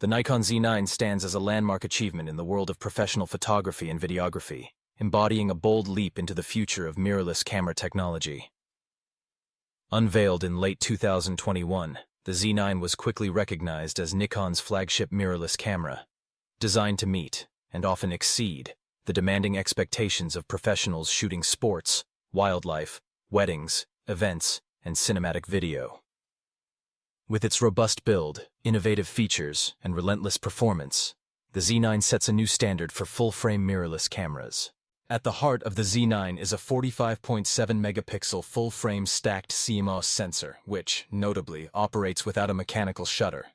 The Nikon Z9 stands as a landmark achievement in the world of professional photography and videography, embodying a bold leap into the future of mirrorless camera technology. Unveiled in late 2021, the Z9 was quickly recognized as Nikon's flagship mirrorless camera, designed to meet, and often exceed, the demanding expectations of professionals shooting sports, wildlife, weddings, events, and cinematic video. With its robust build, innovative features, and relentless performance, the Z9 sets a new standard for full-frame mirrorless cameras. At the heart of the Z9 is a 45.7 megapixel full-frame stacked CMOS sensor, which, notably, operates without a mechanical shutter.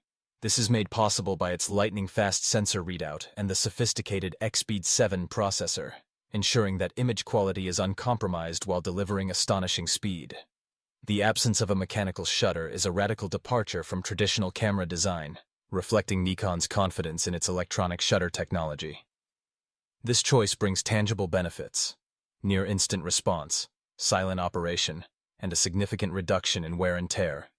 This is made possible by its lightning-fast sensor readout and the sophisticated X-Speed 7 processor, ensuring that image quality is uncompromised while delivering astonishing speed. The absence of a mechanical shutter is a radical departure from traditional camera design, reflecting Nikon's confidence in its electronic shutter technology. This choice brings tangible benefits: near-instant response, silent operation, and a significant reduction in wear and tear,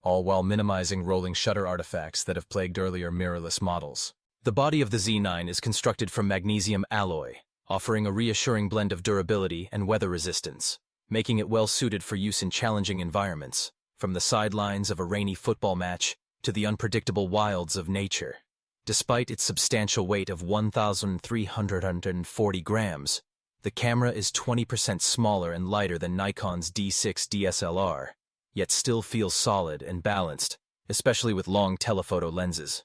all while minimizing rolling shutter artifacts that have plagued earlier mirrorless models. The body of the Z9 is constructed from magnesium alloy, offering a reassuring blend of durability and weather resistance, making it well-suited for use in challenging environments, from the sidelines of a rainy football match to the unpredictable wilds of nature. Despite its substantial weight of 1,340 grams, the camera is 20% smaller and lighter than Nikon's D6 DSLR, yet still feels solid and balanced, especially with long telephoto lenses.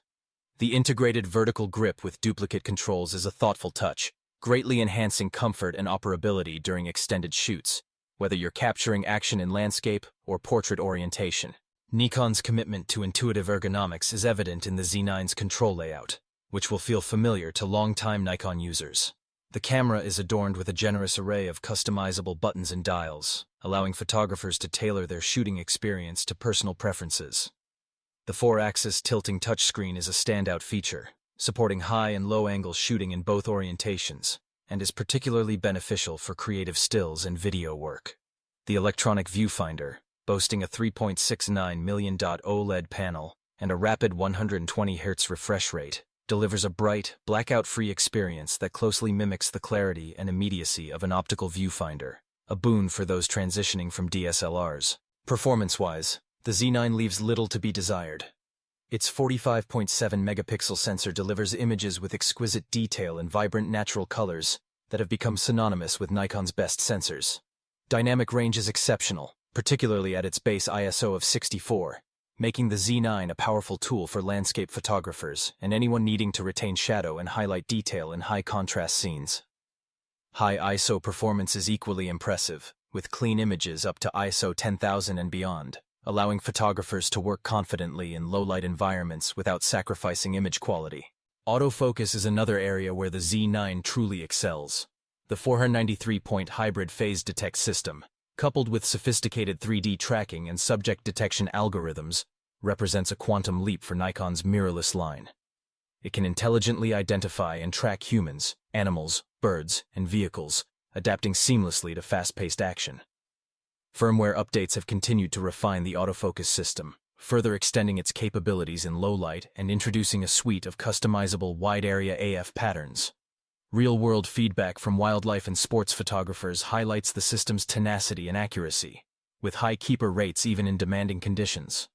The integrated vertical grip with duplicate controls is a thoughtful touch, greatly enhancing comfort and operability during extended shoots, whether you're capturing action in landscape or portrait orientation. Nikon's commitment to intuitive ergonomics is evident in the Z9's control layout, which will feel familiar to longtime Nikon users. The camera is adorned with a generous array of customizable buttons and dials, allowing photographers to tailor their shooting experience to personal preferences. The 4-axis tilting touchscreen is a standout feature, supporting high and low-angle shooting in both orientations, and is particularly beneficial for creative stills and video work. The electronic Viewfinder, boasting a 3.69 million dot OLED panel and a rapid 120 Hz refresh rate, delivers a bright, blackout-free experience that closely mimics the clarity and immediacy of an optical viewfinder, a boon for those transitioning from DSLRs. Performance-wise, the Z9 leaves little to be desired. Its 45.7 megapixel sensor delivers images with exquisite detail and vibrant natural colors that have become synonymous with Nikon's best sensors. Dynamic range is exceptional, particularly at its base ISO of 64, making the Z9 a powerful tool for landscape photographers and anyone needing to retain shadow and highlight detail in high-contrast scenes. High ISO performance is equally impressive, with clean images up to ISO 10,000 and beyond, allowing photographers to work confidently in low-light environments without sacrificing image quality. Autofocus is another area where the Z9 truly excels. The 493-point hybrid phase detect system, coupled with sophisticated 3D tracking and subject detection algorithms, represents a quantum leap for Nikon's mirrorless line. It can intelligently identify and track humans, animals, birds, and vehicles, adapting seamlessly to fast-paced action. Firmware updates have continued to refine the autofocus system, further extending its capabilities in low light and introducing a suite of customizable wide-area AF patterns. Real-world feedback from wildlife and sports photographers highlights the system's tenacity and accuracy, with high keeper rates even in demanding conditions.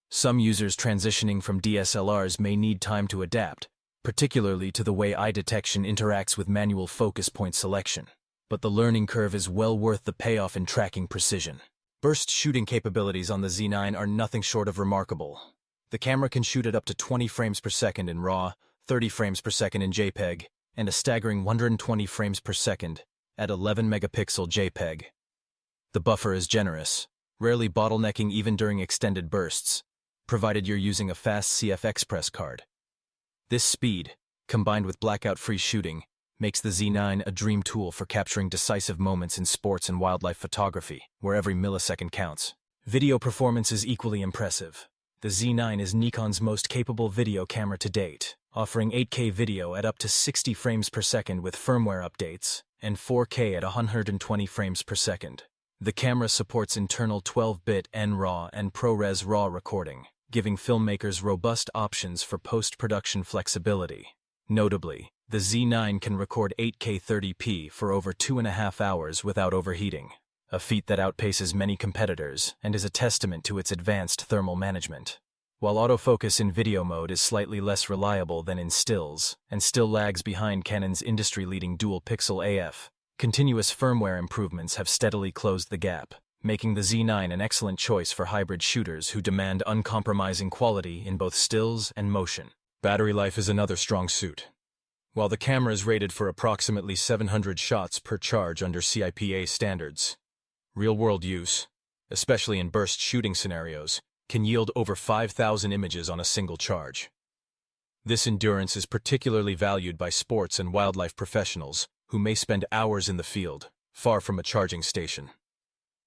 Some users transitioning from DSLRs may need time to adapt, particularly to the way eye detection interacts with manual focus point selection. But the learning curve is well worth the payoff in tracking precision. Burst shooting capabilities on the Z9 are nothing short of remarkable. The camera can shoot at up to 20 frames per second in RAW, 30 frames per second in JPEG, and a staggering 120 frames per second at 11 megapixel JPEG. The buffer is generous, rarely bottlenecking even during extended bursts, provided you're using a fast CF Express card. This speed, combined with blackout-free shooting, makes the Z9 a dream tool for capturing decisive moments in sports and wildlife photography, where every millisecond counts. Video performance is equally impressive. The Z9 is Nikon's most capable video camera to date, offering 8K video at up to 60 frames per second with firmware updates, and 4K at 120 frames per second. The camera supports internal 12-bit NRAW and ProRes RAW recording, giving filmmakers robust options for post-production flexibility. Notably, the Z9 can record 8K 30p for over 2.5 hours without overheating, a feat that outpaces many competitors and is a testament to its advanced thermal management. While autofocus in video mode is slightly less reliable than in stills, and still lags behind Canon's industry-leading dual-pixel AF, continuous firmware improvements have steadily closed the gap, making the Z9 an excellent choice for hybrid shooters who demand uncompromising quality in both stills and motion. Battery life is another strong suit. While the camera is rated for approximately 700 shots per charge under CIPA standards, real-world use, especially in burst shooting scenarios, can yield over 5,000 images on a single charge. This endurance is particularly valued by sports and wildlife professionals who may spend hours in the field, far from a charging station.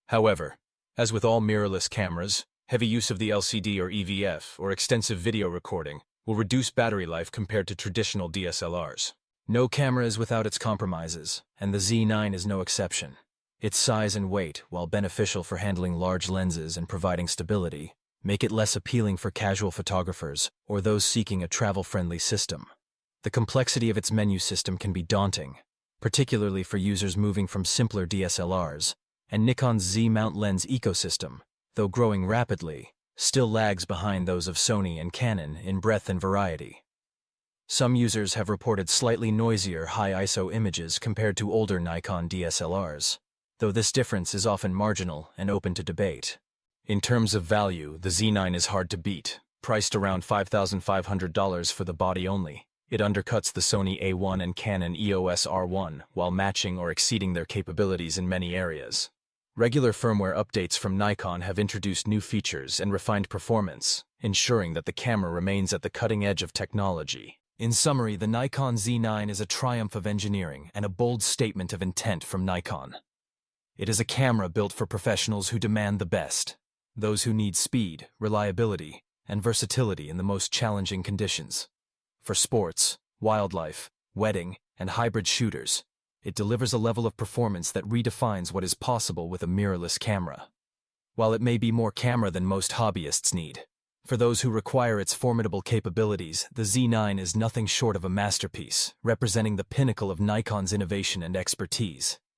However, as with all mirrorless cameras, heavy use of the LCD or EVF or extensive video recording will reduce battery life compared to traditional DSLRs. No camera is without its compromises, and the Z9 is no exception. Its size and weight, while beneficial for handling large lenses and providing stability, make it less appealing for casual photographers or those seeking a travel-friendly system. The complexity of its menu system can be daunting, particularly for users moving from simpler DSLRs, and Nikon's Z-mount lens ecosystem, though growing rapidly, still lags behind those of Sony and Canon in breadth and variety. Some users have reported slightly noisier high ISO images compared to older Nikon DSLRs, though this difference is often marginal and open to debate. In terms of value, the Z9 is hard to beat. Priced around $5,500 for the body only, it undercuts the Sony A1 and Canon EOS R1 while matching or exceeding their capabilities in many areas. Regular firmware updates from Nikon have introduced new features and refined performance, ensuring that the camera remains at the cutting edge of technology. In summary, the Nikon Z9 is a triumph of engineering and a bold statement of intent from Nikon. It is a camera built for professionals who demand the best, those who need speed, reliability, and versatility in the most challenging conditions. For sports, wildlife, wedding, and hybrid shooters, it delivers a level of performance that redefines what is possible with a mirrorless camera. While it may be more camera than most hobbyists need, for those who require its formidable capabilities, the Z9 is nothing short of a masterpiece, representing the pinnacle of Nikon's innovation and expertise.